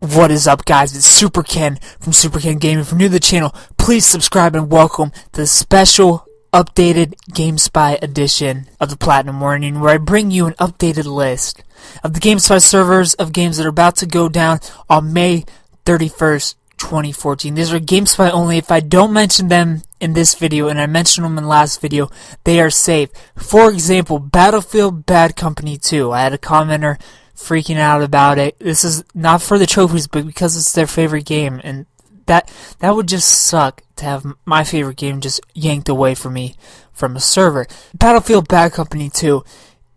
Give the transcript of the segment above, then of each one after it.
What is up, guys? It's Super Ken from Super Ken Gaming. If you're new to the channel, please subscribe and welcome to the special updated Gamespy edition of the Platinum Warning, where I bring you an updated list of the Gamespy servers of games that are about to go down on May 31st, 2014. These are Gamespy only. If I don't mention them in this video, and I mentioned them in the last video, they are safe. For example, Battlefield Bad Company 2. I had a commenter freaking out about it. This is not for the trophies, but because it's their favorite game, and that would just suck to have my favorite game just yanked away from me from a server. Battlefield Bad Company 2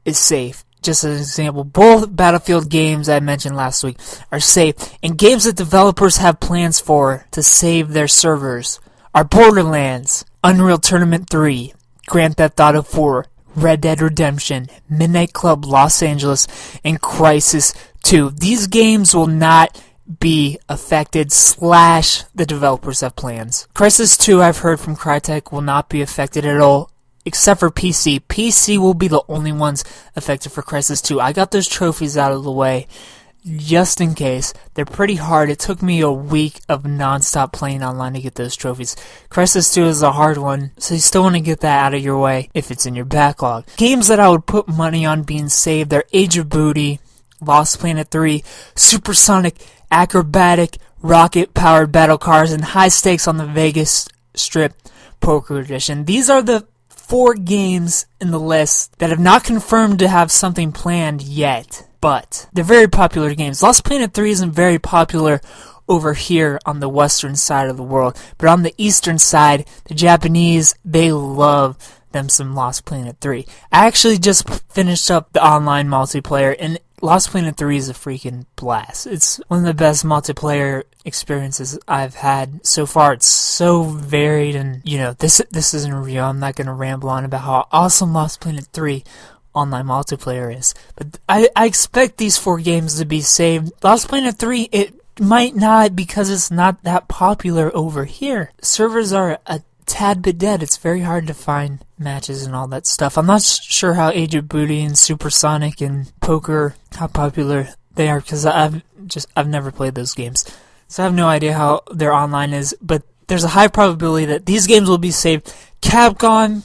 is safe. Just as an example, both Battlefield games I mentioned last week are safe, and games that developers have plans for to save their servers are Borderlands, Unreal Tournament 3, Grand Theft Auto 4, Red Dead Redemption, Midnight Club Los Angeles, and Crysis 2. These games will not be affected / the developers have plans. Crysis 2, I've heard from Crytek, will not be affected at all, except for PC. PC will be the only ones affected for Crysis 2. I got those trophies out of the way just in case. They're pretty hard. It took me a week of non-stop playing online to get those trophies. Crysis 2 is a hard one, so you still want to get that out of your way if it's in your backlog. Games that I would put money on being saved are Age of Booty, Lost Planet 3, Supersonic, Acrobatic, Rocket-Powered Battle Cars, and High Stakes on the Vegas Strip Poker Edition. These are the 4 games in the list that have not confirmed to have something planned yet, but they're very popular games. Lost Planet 3 isn't very popular over here on the western side of the world, but on the eastern side, the Japanese, they love them some Lost Planet 3. I actually just finished up the online multiplayer, and Lost Planet 3 is a freaking blast. It's one of the best multiplayer experiences I've had so far. It's so varied, and this isn't a review. I'm not going to ramble on about how awesome Lost Planet 3 online multiplayer is, but I expect these 4 games to be saved. Lost Planet 3, it might not, because it's not that popular over here. Servers are a tad bit dead. It's very hard to find matches and all that stuff. I'm not sure how Age of Booty and Supersonic and Poker, how popular they are, because I've never played those games, so I have no idea how their online is, but there's a high probability that these games will be saved. Capcom,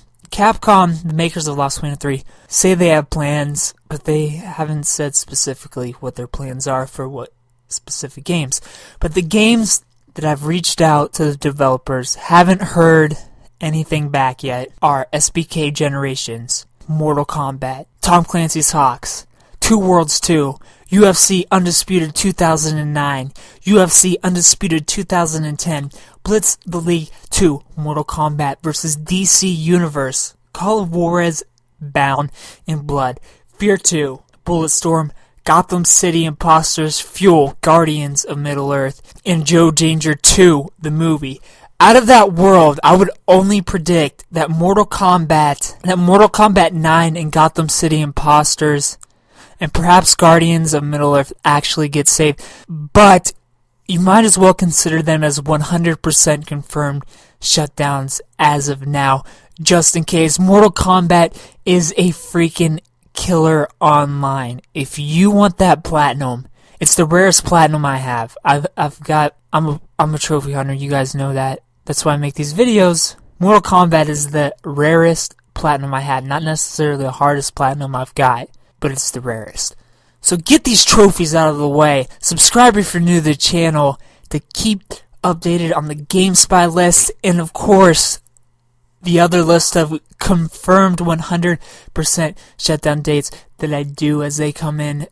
the makers of Lost Planet 3, say they have plans, but they haven't said specifically what their plans are for what specific games. But the games that I've reached out to the developers, haven't heard anything back yet, are SBK Generations, Mortal Kombat, Tom Clancy's Hawks, Two Worlds 2, UFC Undisputed 2009, UFC Undisputed 2010, Blitz the League 2, Mortal Kombat vs. DC Universe, Call of Juarez Bound in Blood, Fear 2, Bulletstorm, Gotham City Imposters, Fuel, Guardians of Middle-earth, and Joe Danger 2, the movie. Out of that world, I would only predict that Mortal Kombat 9 and Gotham City Imposters, and perhaps Guardians of Middle-earth actually get saved, but you might as well consider them as 100% confirmed shutdowns as of now, just in case. Mortal Kombat is a freaking killer online. If you want that platinum, it's the rarest platinum I have. I'm a trophy hunter, you guys know that. That's why I make these videos. Mortal Kombat is the rarest platinum I had, not necessarily the hardest platinum I've got, but it's the rarest. So get these trophies out of the way. Subscribe if you're new to the channel to keep updated on the Gamespy list, and of course the other list of confirmed 100% shutdown dates that I do as they come in.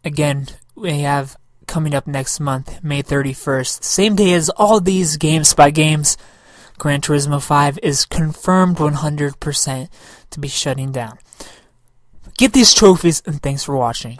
Again, we have coming up next month, May 31st, same day as all these Gamespy games. Gran Turismo 5 is confirmed 100% to be shutting down. Get these trophies, and thanks for watching.